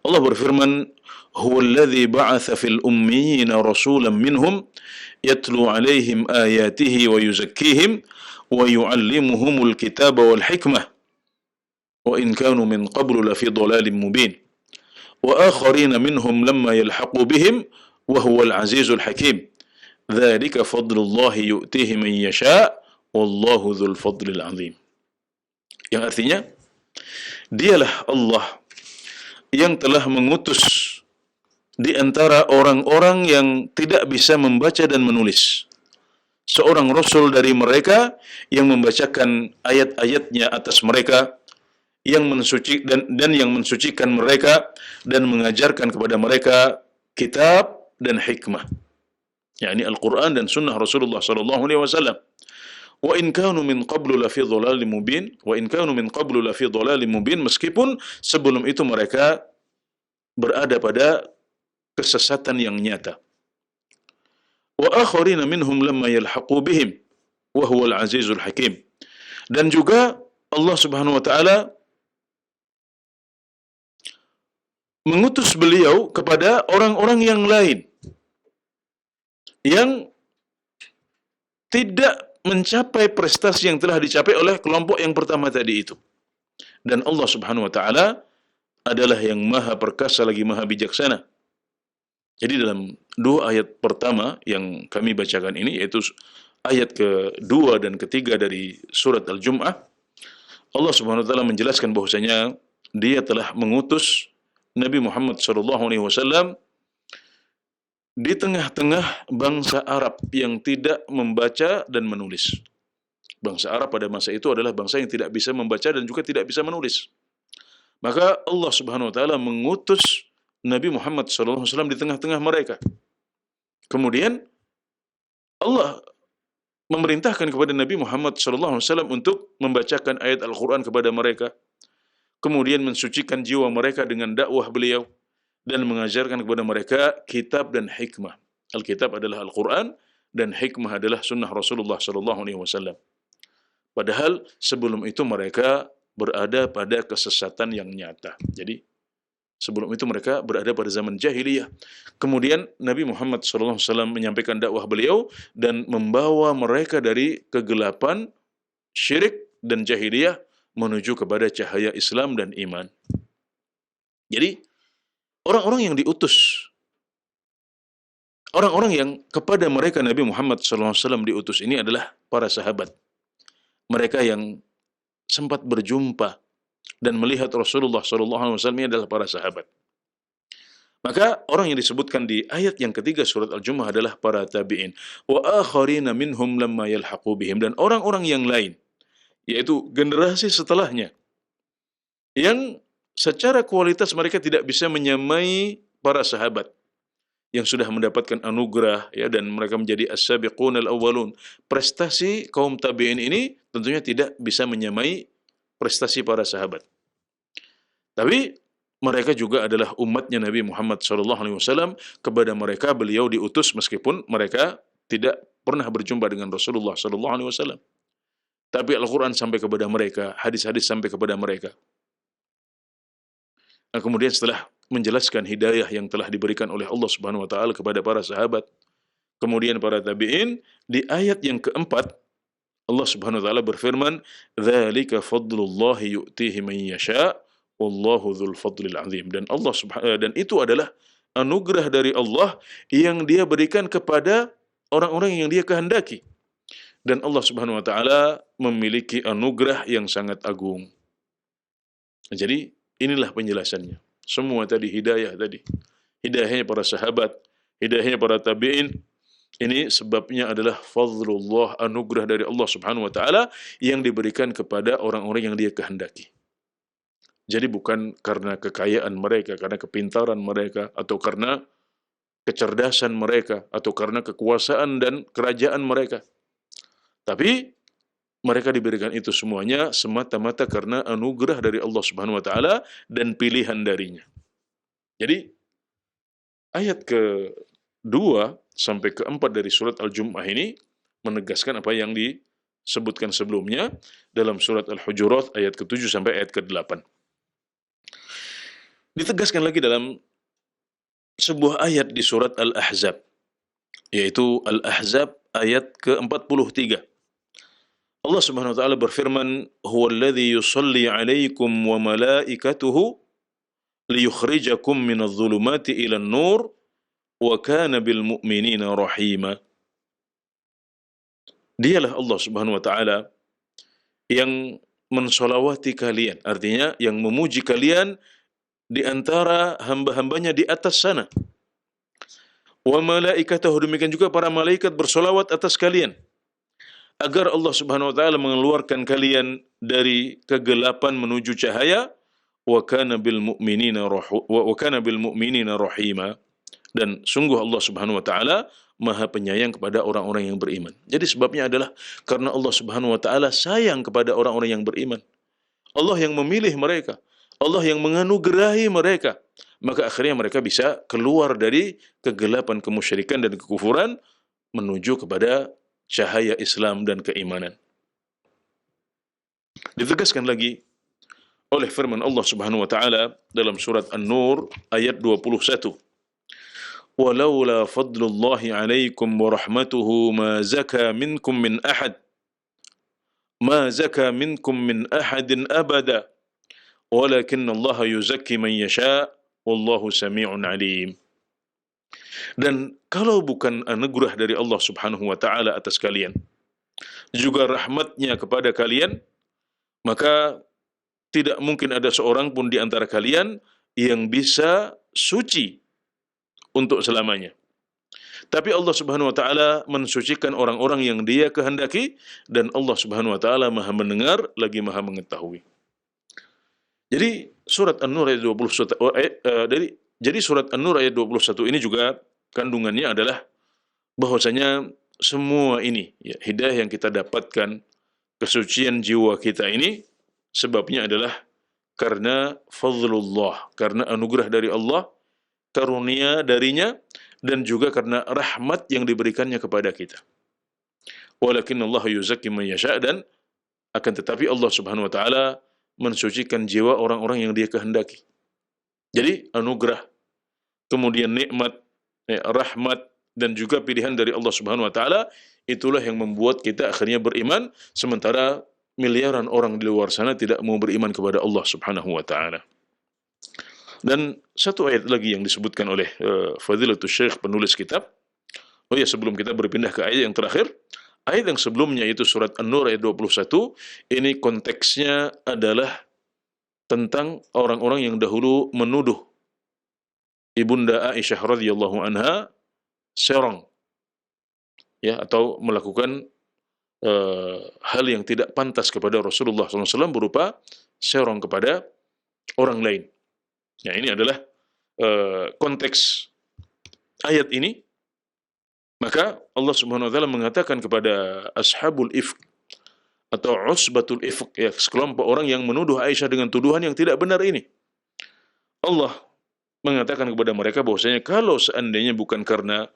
Allah berfirman, "Huwallazi ba'atsa fil ummiyina rasulan minhum yatlu 'alaihim ayatihi wa yuzakkihim wa yu'allimuhumul kitaba wal hikmah wa in kanu min qablu lafi dhalalin mubin wa akharina minhum lamma yalhaqu bihim wa huwal azizul hakim. Dzalika fadlullahi yu'tihi man yasha' wallahu dzul fadlil 'azim." Yang artinya, dialah Allah yang telah mengutus di antara orang-orang yang tidak bisa membaca dan menulis seorang rasul dari mereka yang membacakan ayat-ayatnya atas mereka, yang mensuci dan yang mensucikan mereka dan mengajarkan kepada mereka kitab dan hikmah, yakni Al-Quran dan Sunnah Rasulullah sallallahu alaihi wasallam. Wa in kanu min qablu lafi dhalalin mubin, wa in kanu min qablu lafi dhalalin mubin, meskipun sebelum itu mereka berada pada kesesatan yang nyata. Wa akharina minhum lamma yalhaqu bihim wa huwal azizul hakim. Dan juga Allah Subhanahu wa taala mengutus beliau kepada orang-orang yang lain yang tidak mencapai prestasi yang telah dicapai oleh kelompok yang pertama tadi itu. Dan Allah Subhanahu wa taala adalah yang maha perkasa lagi maha bijaksana. Jadi dalam 2 ayat pertama yang kami bacakan ini, yaitu ayat ke-2 dan ke-3 dari surat Al-Jum'ah, Allah Subhanahu wa taala menjelaskan bahwasanya Dia telah mengutus Nabi Muhammad SAW di tengah-tengah bangsa Arab yang tidak membaca dan menulis. Bangsa Arab pada masa itu adalah bangsa yang tidak bisa membaca dan juga tidak bisa menulis. Maka Allah Subhanahu wa taala mengutus Nabi Muhammad SAW di tengah-tengah mereka. Kemudian Allah memerintahkan kepada Nabi Muhammad SAW untuk membacakan ayat Al-Quran kepada mereka. Kemudian mensucikan jiwa mereka dengan dakwah beliau dan mengajarkan kepada mereka kitab dan hikmah. Alkitab adalah Al-Quran dan hikmah adalah sunnah Rasulullah SAW. Padahal sebelum itu mereka berada pada kesesatan yang nyata. Jadi sebelum itu mereka berada pada zaman jahiliyah. Kemudian Nabi Muhammad SAW menyampaikan dakwah beliau dan membawa mereka dari kegelapan syirik dan jahiliyah menuju kepada cahaya Islam dan iman. Jadi orang-orang yang diutus Orang-orang yang kepada mereka Nabi Muhammad SAW diutus ini adalah para sahabat. Mereka yang sempat berjumpa dan melihat Rasulullah SAW ini adalah para sahabat. Maka orang yang disebutkan di ayat yang ketiga surat Al-Jumu'ah adalah para tabi'in. Wa akharina minhum lamma yalhaqu bihim. Dan orang-orang yang lain, yaitu generasi setelahnya, yang secara kualitas mereka tidak bisa menyamai para sahabat yang sudah mendapatkan anugerah, ya, dan mereka menjadi as-sabiqun al-awwalun. Prestasi kaum tabi'in ini tentunya tidak bisa menyamai prestasi para sahabat. Tapi mereka juga adalah umatnya Nabi Muhammad SAW. Kepada mereka beliau diutus meskipun mereka tidak pernah berjumpa dengan Rasulullah SAW. Tapi Al-Quran sampai kepada mereka, hadis-hadis sampai kepada mereka. Nah, kemudian setelah menjelaskan hidayah yang telah diberikan oleh Allah Subhanahu wa taala kepada para sahabat, kemudian para tabi'in, di ayat yang keempat Allah Subhanahu wa taala berfirman, "Dzalika fadlullahi yu'tihi man yasha, wallahu dzul fadlil azim." Dan itu adalah anugerah dari Allah yang Dia berikan kepada orang-orang yang Dia kehendaki. Dan Allah Subhanahu wa taala memiliki anugerah yang sangat agung. Jadi inilah penjelasannya. Semua tadi hidayah tadi. Hidayahnya para sahabat, hidayahnya para tabi'in. Ini sebabnya adalah fadlullah, anugerah dari Allah Subhanahu wa taala yang diberikan kepada orang-orang yang Dia kehendaki. Jadi bukan karena kekayaan mereka, karena kepintaran mereka, atau karena kecerdasan mereka, atau karena kekuasaan dan kerajaan mereka. Tapi mereka diberikan itu semuanya semata-mata karena anugerah dari Allah Subhanahu wa taala dan pilihan darinya. Jadi ayat ke-2 sampai ke-4 dari surat Al-Jumu'ah ini menegaskan apa yang disebutkan sebelumnya dalam surat Al-Hujurat ayat ke-7 sampai ayat ke-8. Ditegaskan lagi dalam sebuah ayat di surat Al-Ahzab, yaitu Al-Ahzab ayat ke-43. Allah Subhanahu wa taala berfirman, "Huwallazi yusalli 'alaikum wa malaikatuhu liyukhrijakum minadh dhulumati ilan nur wa kana bil mu'minina rahima." Dialah Allah Subhanahu wa taala yang mensolawati kalian, artinya yang memuji kalian di antara hamba-hambanya di atas sana. Wa malaikatahu, demikian juga para malaikat bersolawat atas kalian, agar Allah Subhanahu wa taala mengeluarkan kalian dari kegelapan menuju cahaya, wa kana bil mu'minina rahima, dan sungguh Allah Subhanahu wa taala Maha penyayang kepada orang-orang yang beriman. Jadi sebabnya adalah karena Allah Subhanahu wa taala sayang kepada orang-orang yang beriman. Allah yang memilih mereka, Allah yang menganugerahi mereka, maka akhirnya mereka bisa keluar dari kegelapan kemusyrikan dan kekufuran menuju kepada cahaya Islam dan keimanan. Ditegaskan lagi oleh firman Allah Subhanahu wa taala dalam surat An-Nur ayat 21. "Walaula fadlullahi 'alaikum wa rahmatuhu ma zaka minkum min ahadin abada, walakinnallaha yuzakki man yasha, wallahu sami'un 'alim." Dan kalau bukan anugerah dari Allah Subhanahu wa taala atas kalian, juga rahmatnya kepada kalian, maka tidak mungkin ada seorang pun di antara kalian yang bisa suci untuk selamanya. Tapi Allah Subhanahu wa taala mensucikan orang-orang yang Dia kehendaki, dan Allah Subhanahu wa taala Maha mendengar lagi Maha mengetahui. Jadi surat An-Nur ayat 21 jadi surat An-Nur ayat 21 ini juga kandungannya adalah bahwasanya semua ini, ya, hidayah yang kita dapatkan, kesucian jiwa kita ini, sebabnya adalah karena fadlullah, karena anugerah dari Allah, karunia darinya, dan juga karena rahmat yang diberikannya kepada kita. Walakinnallaha yuzakki man yasha, dan akan tetapi Allah Subhanahu wa taala mensucikan jiwa orang-orang yang Dia kehendaki. Jadi anugerah, kemudian nikmat, rahmat, dan juga pilihan dari Allah Subhanahu wa taala, itulah yang membuat kita akhirnya beriman, sementara miliaran orang di luar sana tidak mau beriman kepada Allah Subhanahu wa taala. Dan satu ayat lagi yang disebutkan oleh Fadilatul Syekh penulis kitab, Oh ya, sebelum kita berpindah ke ayat yang terakhir, ayat yang sebelumnya itu surat An-Nur ayat 21, ini konteksnya adalah tentang orang-orang yang dahulu menuduh Ibunda Aisyah radhiyallahu anha serong, ya, atau melakukan hal yang tidak pantas kepada Rasulullah SAW berupa serong kepada orang lain. Ya, ini adalah konteks ayat ini. Maka Allah Subhanahu wa taala mengatakan kepada ashabul ifk atau usbatul ifk, ya, sekelompok orang yang menuduh Aisyah dengan tuduhan yang tidak benar ini. Allah mengatakan kepada mereka bahwasanya kalau seandainya bukan karena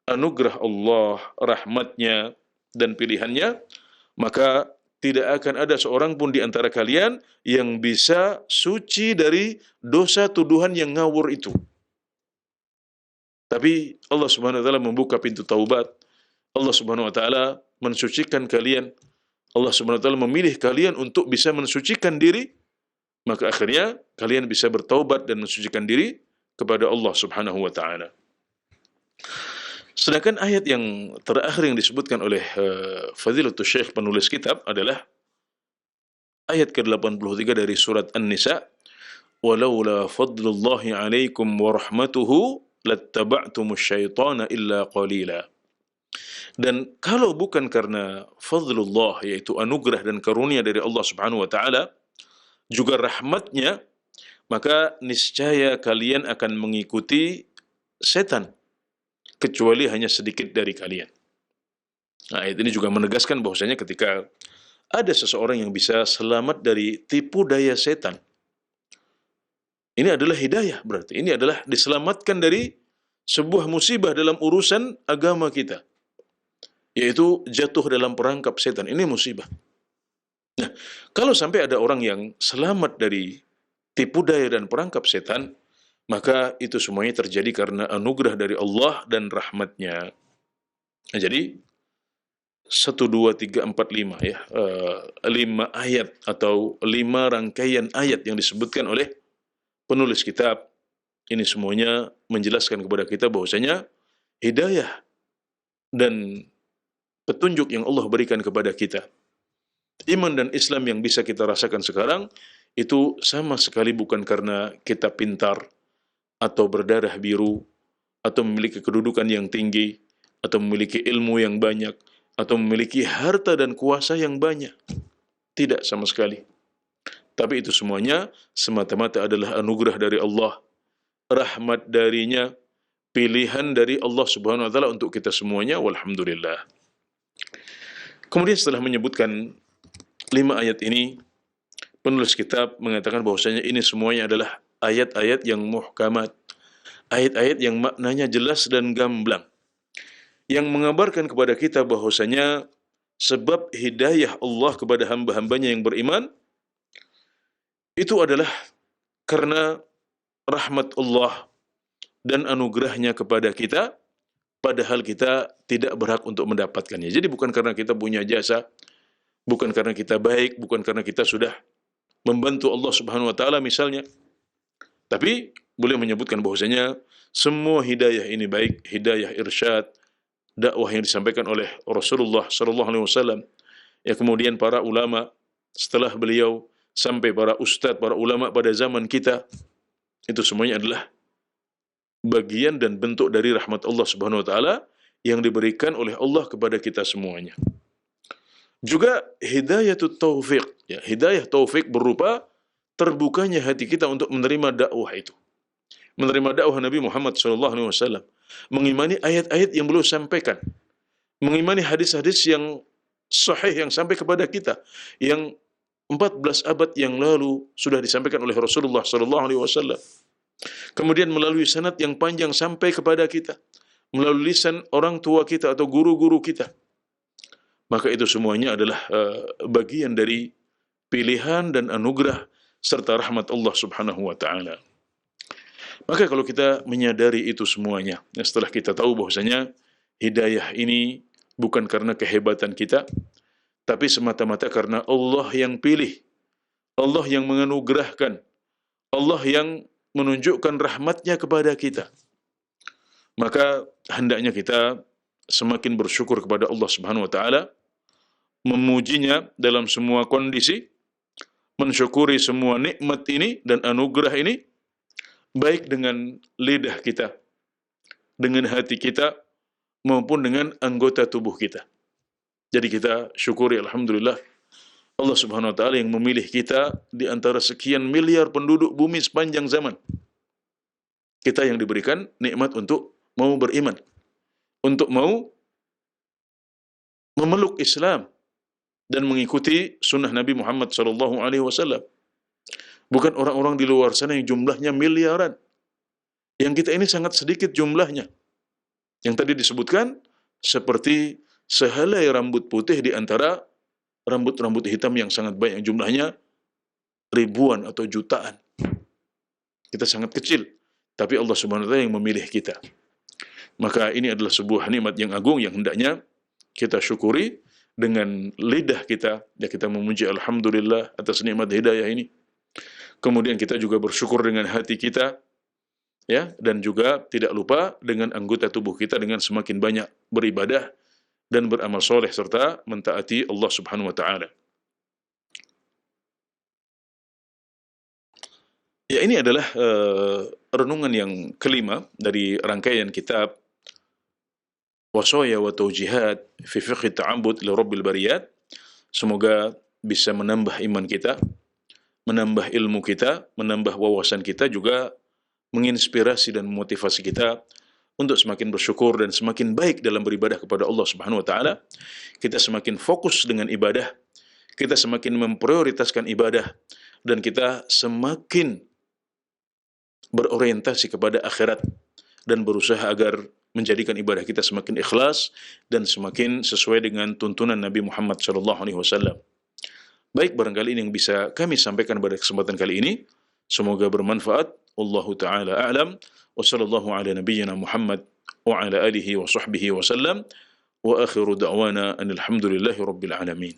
anugerah Allah, rahmatnya dan pilihannya, maka tidak akan ada seorang pun di antara kalian yang bisa suci dari dosa tuduhan yang ngawur itu. Tapi Allah Subhanahu wa taala membuka pintu taubat. Allah Subhanahu wa taala mensucikan kalian. Allah Subhanahu wa taala memilih kalian untuk bisa mensucikan diri, maka akhirnya kalian bisa bertaubat dan mensucikan diri kepada Allah Subhanahu wa taala. Sedangkan ayat yang terakhir yang disebutkan oleh Fadilatul Syekh penulis kitab adalah ayat ke-83 dari surat An-Nisa, "Walaula fadlullahi 'alaikum wa rahmatuhu lattaba'tumus syaitana illa qalila." Dan kalau bukan karena fadlullah, yaitu anugerah dan karunia dari Allah Subhanahu wa taala, juga rahmatnya, maka niscaya kalian akan mengikuti setan, kecuali hanya sedikit dari kalian. Nah, ayat ini juga menegaskan bahwasanya ketika ada seseorang yang bisa selamat dari tipu daya setan, ini adalah hidayah, berarti ini adalah diselamatkan dari sebuah musibah dalam urusan agama kita, yaitu jatuh dalam perangkap setan. Ini musibah. Nah, kalau sampai ada orang yang selamat dari tipu daya dan perangkap setan, maka itu semuanya terjadi karena anugerah dari Allah dan rahmatnya. Nah, jadi 1, 2, 3, 4, 5, ya, 5 ayat atau 5 rangkaian ayat yang disebutkan oleh penulis kitab ini semuanya menjelaskan kepada kita bahwasanya hidayah dan petunjuk yang Allah berikan kepada kita, iman dan Islam yang bisa kita rasakan sekarang, itu sama sekali bukan karena kita pintar atau berdarah biru, atau memiliki kedudukan yang tinggi, atau memiliki ilmu yang banyak, atau memiliki harta dan kuasa yang banyak. Tidak sama sekali. Tapi itu semuanya semata-mata adalah anugerah dari Allah, rahmat darinya, pilihan dari Allah Subhanahu wa taala untuk kita semuanya, walhamdulillah. Kemudian setelah menyebutkan 5 ayat ini, penulis kitab mengatakan bahwasanya ini semuanya adalah ayat-ayat yang muhkamat, ayat-ayat yang maknanya jelas dan gamblang, yang mengabarkan kepada kita bahwasanya sebab hidayah Allah kepada hamba-hambanya yang beriman itu adalah karena rahmat Allah dan anugerahnya kepada kita, padahal kita tidak berhak untuk mendapatkannya. Jadi bukan karena kita punya jasa, bukan karena kita baik, bukan karena kita sudah membantu Allah Subhanahu wa taala misalnya. Tapi boleh menyebutkan bahwasanya semua hidayah ini, baik hidayah irsyad, dakwah yang disampaikan oleh Rasulullah sallallahu alaihi wasallam, ya, kemudian para ulama setelah beliau, sampai para ustadz, para ulama pada zaman kita, itu semuanya adalah bagian dan bentuk dari rahmat Allah Subhanahu wa taala yang diberikan oleh Allah kepada kita semuanya. Juga hidayah taufik, ya, hidayah taufik berupa terbukanya hati kita untuk menerima dakwah itu, menerima dakwah Nabi Muhammad SAW, mengimani ayat-ayat yang beliau sampaikan, mengimani hadis-hadis yang sahih yang sampai kepada kita, yang 14 abad yang lalu sudah disampaikan oleh Rasulullah SAW. Kemudian melalui sanad yang panjang sampai kepada kita, melalui lisan orang tua kita atau guru-guru kita. Maka itu semuanya adalah bagian dari pilihan dan anugerah serta rahmat Allah Subhanahu wa taala. Maka kalau kita menyadari itu semuanya, setelah kita tahu bahwasanya hidayah ini bukan karena kehebatan kita, tapi semata-mata karena Allah yang pilih, Allah yang menganugerahkan, Allah yang menunjukkan rahmatnya kepada kita, maka hendaknya kita semakin bersyukur kepada Allah Subhanahu wa taala, memujinya dalam semua kondisi, mensyukuri semua nikmat ini dan anugerah ini, baik dengan lidah kita, dengan hati kita, maupun dengan anggota tubuh kita. Jadi kita syukuri alhamdulillah Allah Subhanahu wa taala yang memilih kita di antara sekian miliar penduduk bumi sepanjang zaman. Kita yang diberikan nikmat untuk mau beriman, untuk mau memeluk Islam dan mengikuti sunnah Nabi Muhammad SAW. Bukan orang-orang di luar sana yang jumlahnya miliaran. Yang kita ini sangat sedikit jumlahnya. Yang tadi disebutkan seperti sehelai rambut putih di antara rambut-rambut hitam yang sangat banyak, jumlahnya ribuan atau jutaan. Kita sangat kecil, tapi Allah Subhanahu wa taala yang memilih kita. Maka ini adalah sebuah nikmat yang agung yang hendaknya kita syukuri dengan lidah kita, ya, kita memuji alhamdulillah atas nikmat hidayah ini. Kemudian kita juga bersyukur dengan hati kita, ya, dan juga tidak lupa dengan anggota tubuh kita dengan semakin banyak beribadah dan beramal soleh serta mentaati Allah Subhanahu wa taala. Ya, ini adalah renungan yang kelima dari rangkaian kitab Wasaya wa Taujihat fi Fiqh Ta'abbud li Rabbil Bariyat. Semoga bisa menambah iman kita, menambah ilmu kita, menambah wawasan kita, juga menginspirasi dan memotivasi kita untuk semakin bersyukur dan semakin baik dalam beribadah kepada Allah Subhanahu wa taala. Kita semakin fokus dengan ibadah, kita semakin memprioritaskan ibadah, dan kita semakin berorientasi kepada akhirat dan berusaha agar menjadikan ibadah kita semakin ikhlas dan semakin sesuai dengan tuntunan Nabi Muhammad SAW. Baik, barangkali ini yang bisa kami sampaikan pada kesempatan kali ini. Semoga bermanfaat. Wallahu ta'ala a'lam. Wa sallallahu ala nabiyyina Muhammad wa ala alihi wa sahbihi wa sallam. Wa akhiru da'wana anil hamdulillahi rabbil alamin.